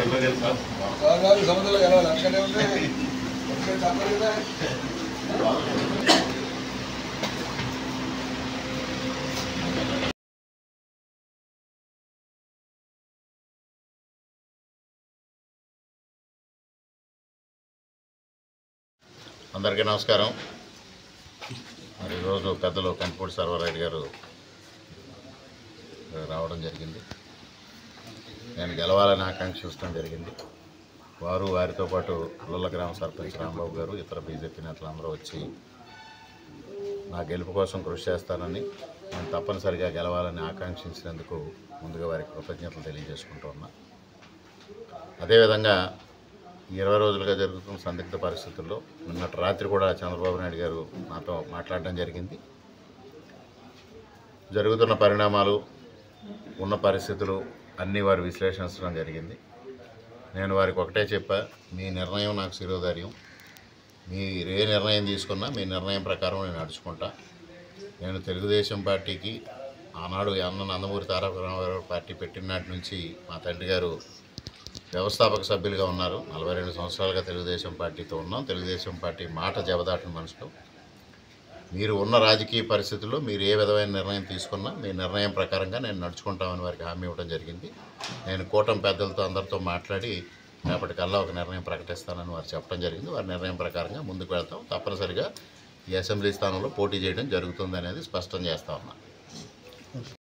సముద్రంలో కలవాలి అక్కడే ఉన్నాయి. అందరికీ నమస్కారం. మరి ఈరోజు పెద్దలు కంటిపూడి సర్వారెడ్డి గారు రావడం జరిగింది. నేను గెలవాలని ఆకాంక్షించడం జరిగింది. వారితో పాటు పుల్లల గ్రామ సర్పంచ్ రాంబాబు గారు, ఇతర బీజేపీ నేతలందరూ వచ్చి నా గెలుపు కోసం కృషి చేస్తానని, నేను తప్పనిసరిగా గెలవాలని ఆకాంక్షించినందుకు ముందుగా వారికి కృతజ్ఞతలు తెలియజేసుకుంటూ ఉన్నా. అదేవిధంగా 20 రోజులుగా జరుగుతున్న సందిగ్ధ పరిస్థితుల్లో నిన్నటి రాత్రి కూడా చంద్రబాబు నాయుడు గారు నాతో మాట్లాడడం జరిగింది. జరుగుతున్న పరిణామాలు, ఉన్న పరిస్థితులు అన్నీ వారు విశ్లేషించడం జరిగింది. నేను వారికి ఒకటే చెప్పా, మీ నిర్ణయం నాకు శిరోధార్యం. మీరు ఏ నిర్ణయం తీసుకున్నా మీ నిర్ణయం ప్రకారం నేను నడుచుకుంటా. నేను తెలుగుదేశం పార్టీకి ఆనాడు అన్న నందమూరి తారక రామారావు పార్టీ పెట్టిన నాటి నుంచి మా తండ్రి గారు వ్యవస్థాపక సభ్యులుగా ఉన్నారు. 42 సంవత్సరాలుగా తెలుగుదేశం పార్టీతో ఉన్నాం. తెలుగుదేశం పార్టీ మాట జవదాటిన మనుషులు. మీరు ఉన్న రాజకీయ పరిస్థితుల్లో మీరు ఏ విధమైన నిర్ణయం తీసుకున్నా మీ నిర్ణయం ప్రకారంగా నేను నడుచుకుంటామని వారికి హామీ ఇవ్వడం జరిగింది. నేను కూటమి పెద్దలతో అందరితో మాట్లాడి రేపటికల్లా ఒక నిర్ణయం ప్రకటిస్తానని వారు చెప్పడం జరిగింది. వారి నిర్ణయం ప్రకారంగా ముందుకు వెళ్తాం. తప్పనిసరిగా ఈ అసెంబ్లీ స్థానంలో పోటీ చేయడం జరుగుతుంది అనేది స్పష్టం చేస్తా ఉన్నా.